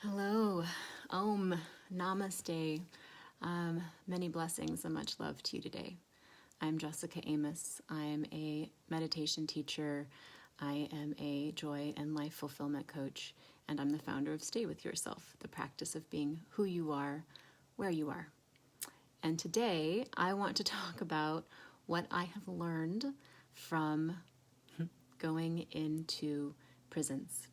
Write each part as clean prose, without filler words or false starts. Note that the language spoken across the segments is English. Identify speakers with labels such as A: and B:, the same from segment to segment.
A: Hello, Om, Namaste. Many blessings and much love to you today. I'm Jessica Amos. I'm a meditation teacher. I am a joy and life fulfillment coach, and I'm the founder of Stay With Yourself, the practice of being who you are, where you are. And today I want to talk about what I have learned from going into prisons.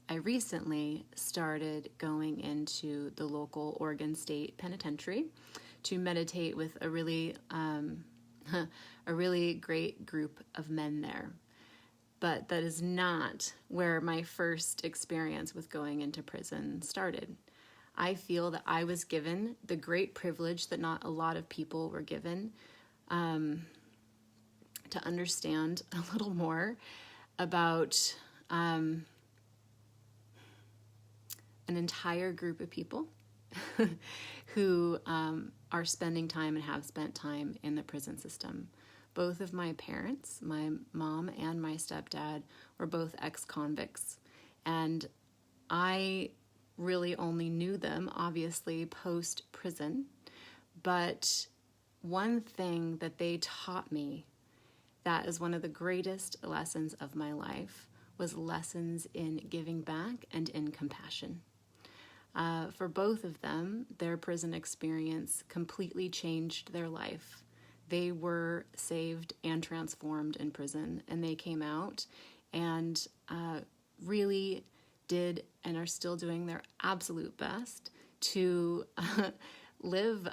A: I recently started going into the local Oregon State Penitentiary to meditate with a really great group of men there. But that is not where my first experience with going into prison started. I feel that I was given the great privilege that not a lot of people were given to understand a little more about an entire group of people who are spending time and have spent time in the prison system. Both of my parents, my mom and my stepdad, were both ex-convicts. And I really only knew them, obviously, post-prison. But one thing that they taught me that is one of the greatest lessons of my life was lessons in giving back and in compassion. For both of them, their prison experience completely changed their life. They were saved and transformed in prison, and they came out and really did and are still doing their absolute best to live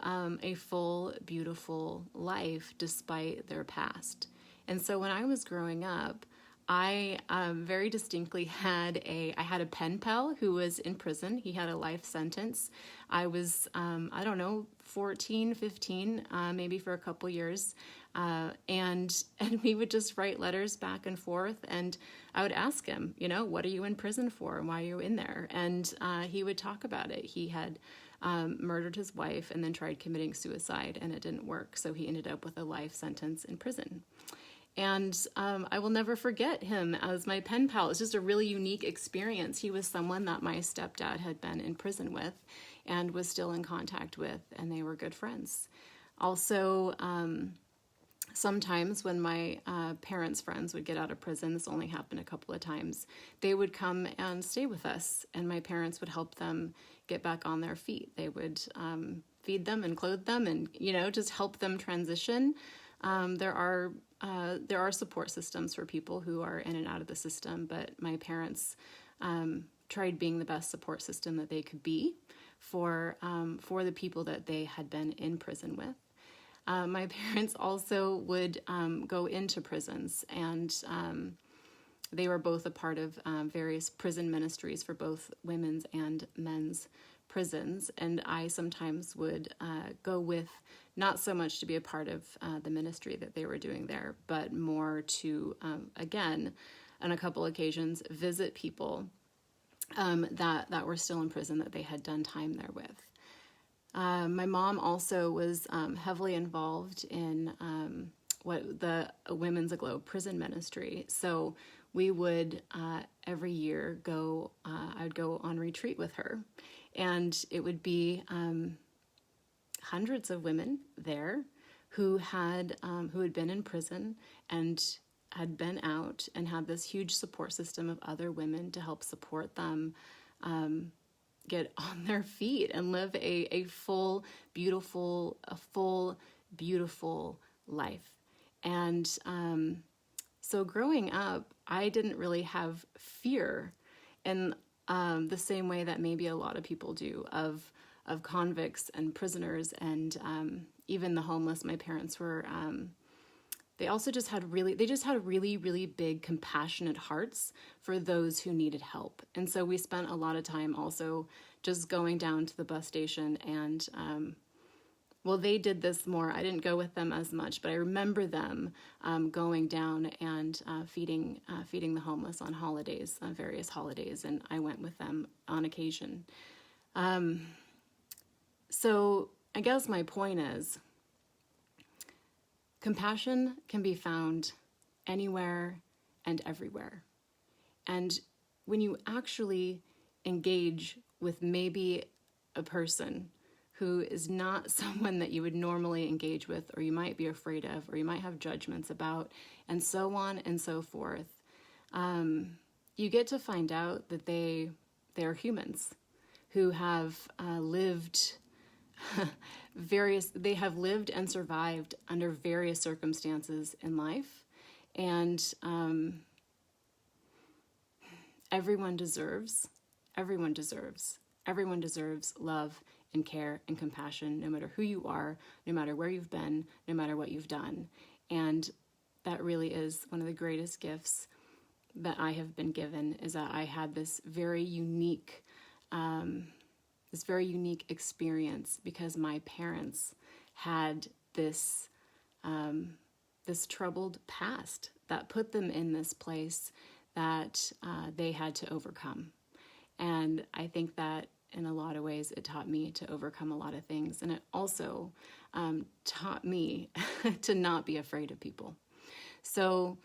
A: a full, beautiful life despite their past. And so when I was growing up, I very distinctly had I had a pen pal who was in prison. He had a life sentence. I was, 14, 15, maybe for a couple years. And we would just write letters back and forth. And I would ask him, what are you in prison for? And why are you in there? And he would talk about it. He had murdered his wife and then tried committing suicide, and it didn't work. So he ended up with a life sentence in prison. And I will never forget him as my pen pal. It's just a really unique experience. He was someone that my stepdad had been in prison with and was still in contact with, and they were good friends. Also, sometimes when my parents' friends would get out of prison, this only happened a couple of times, they would come and stay with us, and my parents would help them get back on their feet. They would feed them and clothe them and, just help them transition. There are support systems for people who are in and out of the system, but my parents tried being the best support system that they could be for the people that they had been in prison with. My parents also would go into prisons, and they were both a part of various prison ministries for both women's and men's prisons, and I sometimes would go with, not so much to be a part of the ministry that they were doing there, but more to, again, on a couple occasions, visit people that were still in prison that they had done time there with. My mom also was heavily involved in what the Women's Aglow prison ministry, so we would every year go, I would go on retreat with her, and it would be hundreds of women there who had been in prison and had been out and had this huge support system of other women to help support them get on their feet and live a full, beautiful life. And so growing up, I didn't really have fear in the same way that maybe a lot of people do of convicts and prisoners, and even the homeless. My parents were, they just had really big, compassionate hearts for those who needed help. And so we spent a lot of time also just going down to the bus station and, they did this more. I didn't go with them as much, but I remember them going down and feeding the homeless on holidays, various holidays, and I went with them on occasion. So I guess my point is, compassion can be found anywhere and everywhere. And when you actually engage with maybe a person who is not someone that you would normally engage with, or you might be afraid of, or you might have judgments about, and so on and so forth, you get to find out that they're humans who have lived they have lived and survived under various circumstances in life, and everyone deserves love and care and compassion, no matter who you are, no matter where you've been, no matter what you've done. And that really is one of the greatest gifts that I have been given, is that I had this very unique experience because my parents had this troubled past that put them in this place that they had to overcome. And I think that in a lot of ways it taught me to overcome a lot of things. And it also taught me to not be afraid of people. So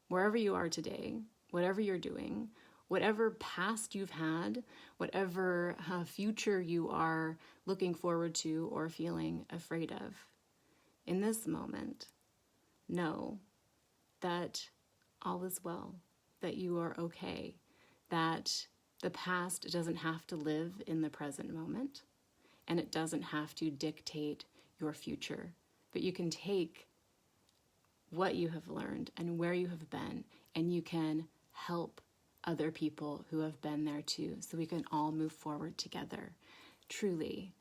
A: wherever you are today, whatever you're doing, whatever past you've had, whatever future you are looking forward to or feeling afraid of, in this moment, know that all is well, that you are okay, that the past doesn't have to live in the present moment, and it doesn't have to dictate your future. But you can take what you have learned and where you have been, and you can help other people who have been there too, so we can all move forward together. Truly,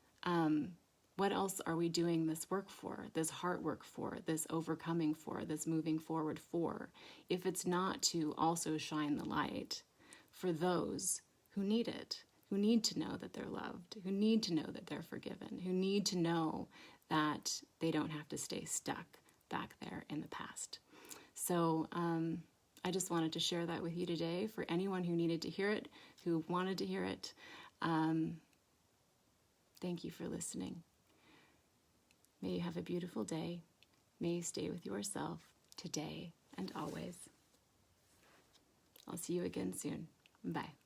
A: what else are we doing this work for, this heart work for, this overcoming for, this moving forward for, if it's not to also shine the light for those who need it, who need to know that they're loved, who need to know that they're forgiven, who need to know that they don't have to stay stuck back there in the past. So I just wanted to share that with you today for anyone who needed to hear it, who wanted to hear it. Thank you for listening. May you have a beautiful day. May you stay with yourself today and always. I'll see you again soon. Bye.